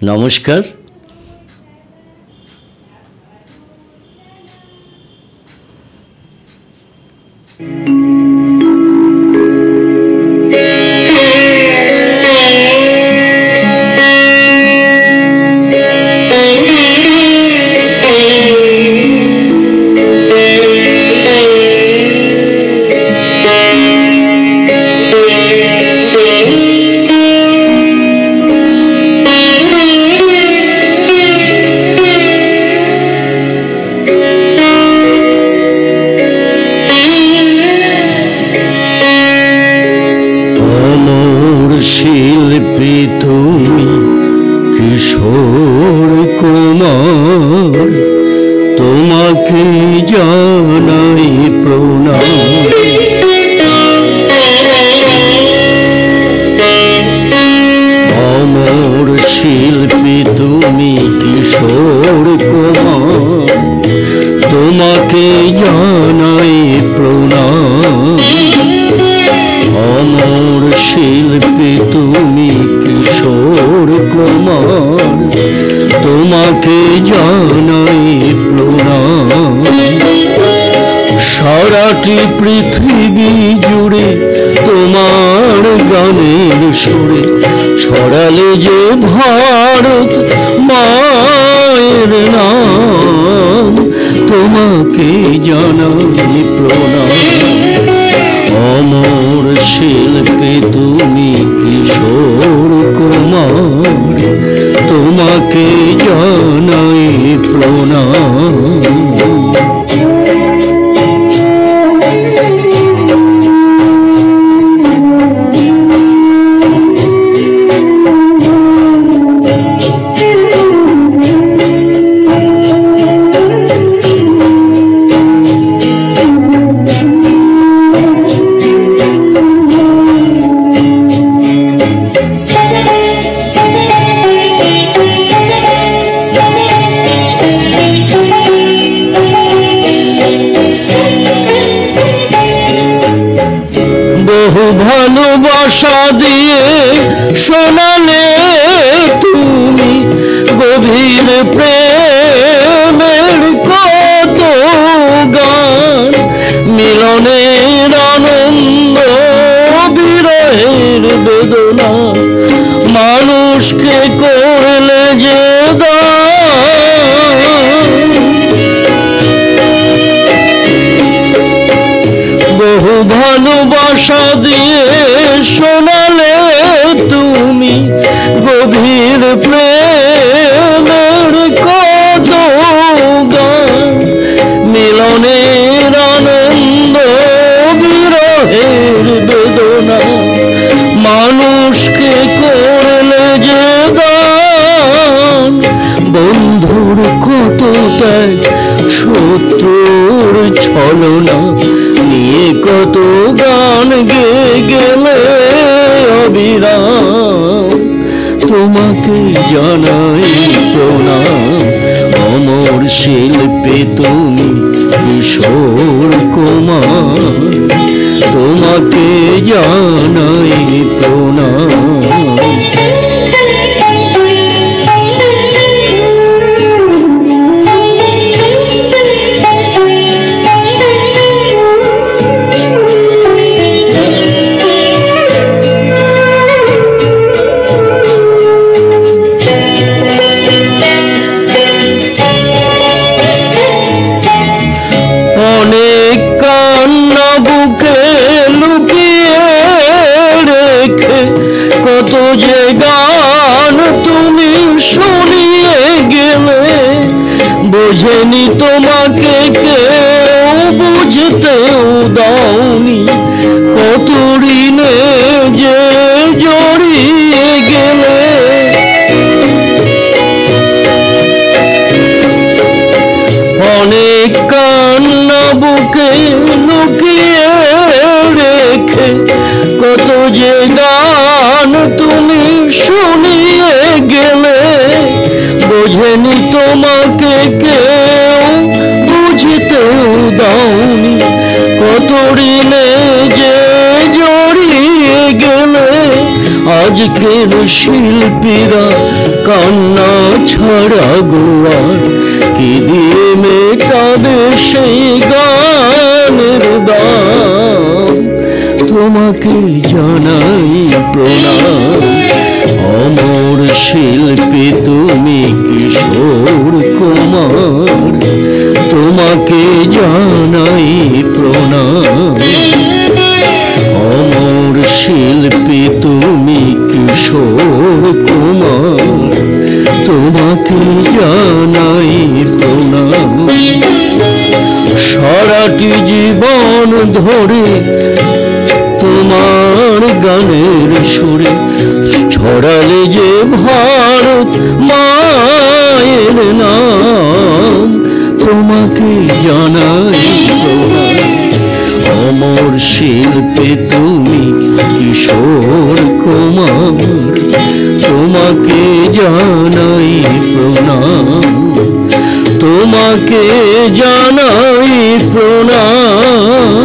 নমস্কার। শিল্পী তুমি কিশোর কুমার, তোমাকে জানাই প্রণাম। অমর শিল্পী তুমি কিশোর কুমার, তোমাকে জানাই প্রণাম। অমর শিল্পী তুমি কিশোর কুমার, তোমাকে জানাই প্রণাম। সারাটি পৃথিবী জুড়ে তোমার গানের সুরে ছড়ালে যে ভারত মায়ের নাম, তোমাকে জানাই প্রণাম। অমর শিল্পী তুমি কিশোর কুমার, তোমাকে জানাই প্রণাম। বহু ভালোবাসা দিয়ে শোনালে তুমি গভীর প্রেমের কত গান, মিলনের আনন্দ বিরহের বেদনা, মানুষকে করলে যে বহু ভালোবাসা দিয়ে শোনালে তুমি গভীর প্রেমের কত গান, মিলনের আনন্দ বিরহের বেদনা, মানুষকে করলে যে দান। বন্ধুর কত ত্যাগ, শত্রুর ছলনা নিয়ে কত গান গেয়ে গেলে অবিরাম, তোমাকে জানাই প্রণাম। অমর শিল্পী তুমি কিশোর কুমার, তোমাকে জানাই প্রণাম। অনেক কান্না বুকে লুকিয়ে রেখে কত যে গান তুমি শুনিয়ে গেলে, বোঝেনি তোমাকে কেউ, বুঝতেও দাওনি কত ঋণে যে জড়িয়ে গেলে। অনেক কান্না বুকে লুকিয়ে রেখে কত যে গান তুমি শুনিয়ে গেলে, বোঝেনি তোমাকে কেউ, বুঝতেও দাওনি কত ঋণে যে জড়িয়ে গেলে। আজকের শিল্পীরা কান্না ছাড়া গোয়ার কি দিয়ে মেটাবে সেই গানের দাম। তোমাকে জানাই প্রণাম, অমর শিল্পী তুমি কিশোর কুমার। তোমাকে জানাই প্রণাম, অমর শিল্পী তুমি কিশোর কুমার। তোমাকে জানাই প্রণাম। সারাটি জীবন ধরে তোমার গানের সুরে ছড়ালে যে ভারত মায়ের নাম। তোমাকে জানাই প্রণাম, অমর শিল্পী তুমি কিশোর কুমার। তোমাকে জানাই প্রণাম, তোমাকে জানাই প্রণাম,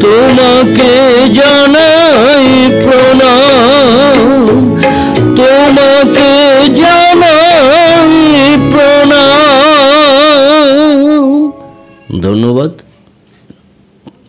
তোমাকে জানাই প্রণাম, তোমাকে জানাই প্রণাম। ধন্যবাদ।